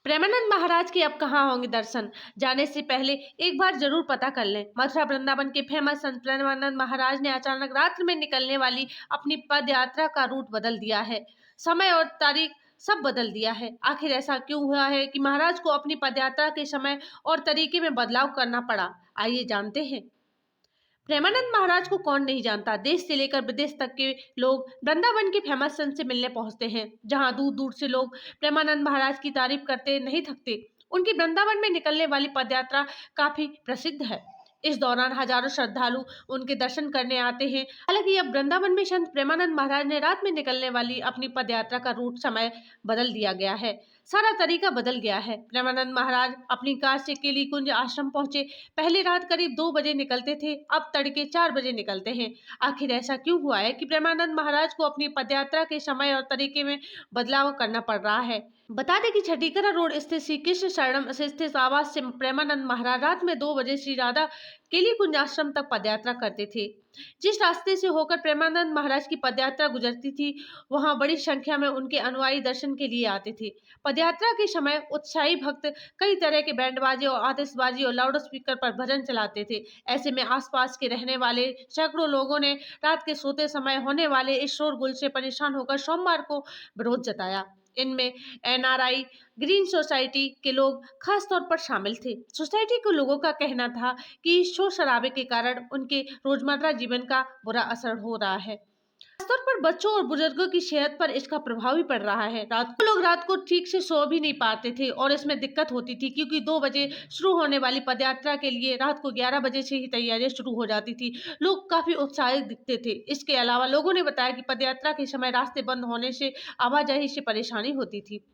प्रेमानंद महाराज के अब कहाँ होंगे दर्शन? जाने से पहले एक बार जरूर पता कर लें। मथुरा वृंदावन के फेमस संत प्रेमानंद महाराज ने अचानक रात्रि में निकलने वाली अपनी पद यात्रा का रूट बदल दिया है। समय और तारीख सब बदल दिया है। आखिर ऐसा क्यों हुआ है कि महाराज को अपनी पदयात्रा के समय और तरीके में बदलाव करना पड़ा? आइए जानते हैं। प्रेमानंद महाराज को कौन नहीं जानता। देश से लेकर विदेश तक के लोग वृंदावन के फेमस संत से मिलने पहुंचते हैं, जहां दूर दूर से लोग प्रेमानंद महाराज की तारीफ करते नहीं थकते। उनकी वृंदावन में निकलने वाली पदयात्रा काफी प्रसिद्ध है। इस दौरान हजारों श्रद्धालु उनके दर्शन करने आते हैं। हालांकि अब वृंदावन में संत प्रेमानंद महाराज ने रात में निकलने वाली अपनी पदयात्रा का रूट समय बदल दिया गया है। सारा तरीका बदल गया है। प्रेमानंद महाराज अपनी कार से केली कुंज आश्रम पहुंचे। पहले रात करीब 2 बजे निकलते थे, अब तड़के 4 बजे निकलते हैं। आखिर ऐसा क्यों हुआ है कि प्रेमानंद महाराज को अपनी पदयात्रा के समय और तरीके में बदलाव करना पड़ रहा है? बता दें कि छठीकरा रोड स्थित श्री कृष्ण शरणम से स्थित आवास से प्रेमानंद महाराज रात में 2 बजे श्री राधा केली कुंज आश्रम तक पदयात्रा करते थे। जिस रास्ते से होकर प्रेमानंद महाराज की पदयात्रा गुजरती थी, वहां बड़ी संख्या में उनके अनुयायी दर्शन के लिए आते थे। पदयात्रा के समय उत्साही भक्त कई तरह के बैंडबाजी और आतिशबाजी और लाउड स्पीकर पर भजन चलाते थे। ऐसे में आसपास के रहने वाले सैकड़ों लोगों ने रात के सोते समय होने वाले इस शोरगुल से परेशान होकर सोमवार को विरोध जताया। इनमें एनआरआई ग्रीन सोसाइटी के लोग खास तौर पर शामिल थे। सोसाइटी के लोगों का कहना था कि शोर शराबे के कारण उनके रोजमर्रा जीवन का बुरा असर हो रहा है। खासतौर पर बच्चों और बुजुर्गों की सेहत पर इसका प्रभाव भी पड़ रहा है। रात को ठीक से सो भी नहीं पाते थे और इसमें दिक्कत होती थी, क्योंकि 2 बजे शुरू होने वाली पदयात्रा के लिए रात को 11 बजे से ही तैयारियां शुरू हो जाती थी। लोग काफी उत्साहित दिखते थे। इसके अलावा लोगों ने बताया कि पदयात्रा के समय रास्ते बंद होने से आवाजाही से परेशानी होती थी।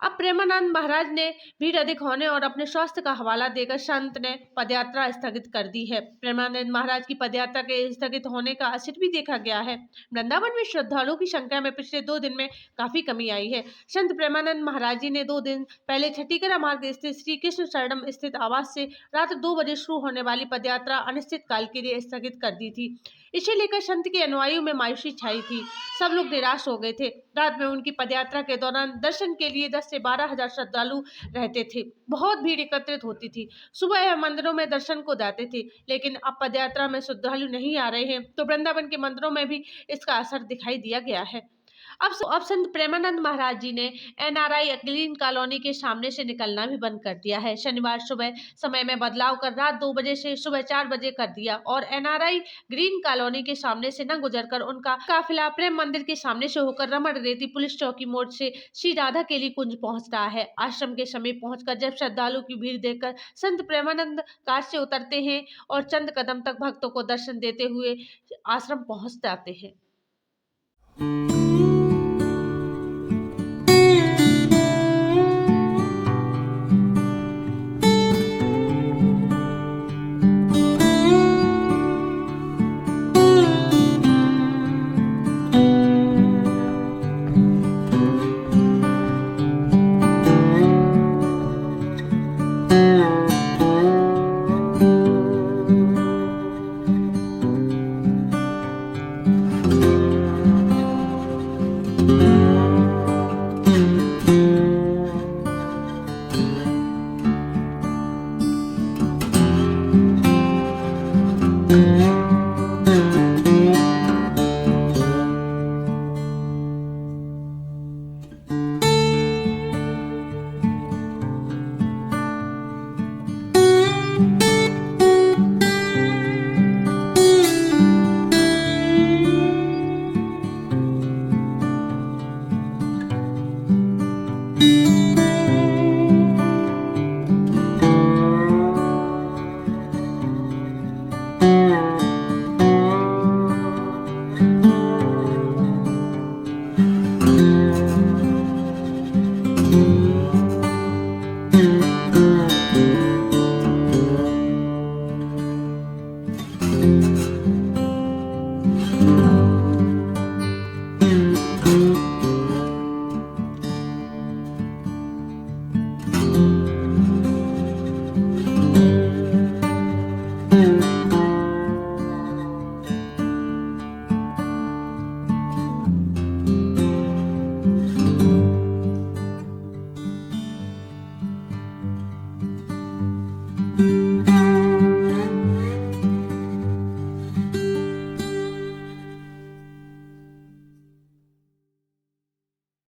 अब प्रेमानंद महाराज ने भीड़ अधिक होने और अपने स्वास्थ्य का हवाला देकर संत ने पदयात्रा स्थगित कर दी है। प्रेमानंद महाराज की पदयात्रा के स्थगित होने का असर भी देखा गया है। वृंदावन में श्रद्धालुओं की संख्या में पिछले 2 दिन में काफी कमी आई है। संत प्रेमानंद महाराज जी ने 2 दिन पहले छठीकरा मार्ग स्थित श्री कृष्ण शरणम स्थित आवास से रात 2 बजे शुरू होने वाली पदयात्रा अनिश्चित काल के लिए स्थगित कर दी थी। इसे लेकर संत के अनुयायियों में मायूसी छाई थी। सब लोग निराश हो गए थे। रात में उनकी पदयात्रा के दौरान दर्शन के लिए 10 से 12 हजार श्रद्धालु रहते थे। बहुत भीड़ एकत्रित होती थी। सुबह यह मंदिरों में दर्शन को जाते थे, लेकिन अब पदयात्रा में श्रद्धालु नहीं आ रहे हैं, तो वृंदावन के मंदिरों में भी इसका असर दिखाई दिया गया है। अब संत प्रेमानंद महाराज जी ने एनआरआई ग्रीन कॉलोनी के सामने से निकलना भी बंद कर दिया है। शनिवार सुबह समय में बदलाव कर रात 2 बजे से सुबह 4 बजे कर दिया और एनआरआई ग्रीन कॉलोनी के सामने से न गुजरकर उनका काफिला प्रेम मंदिर के सामने से होकर रमण रेती पुलिस चौकी मोड़ से श्री राधा केली कुंज पहुंच रहा है। आश्रम के समीप पहुंचकर जब श्रद्धालु की भीड़ देखकर संत प्रेमानंद कार से उतरते हैं और चंद कदम तक भक्तों को दर्शन देते हुए आश्रम पहुंच जाते हैं।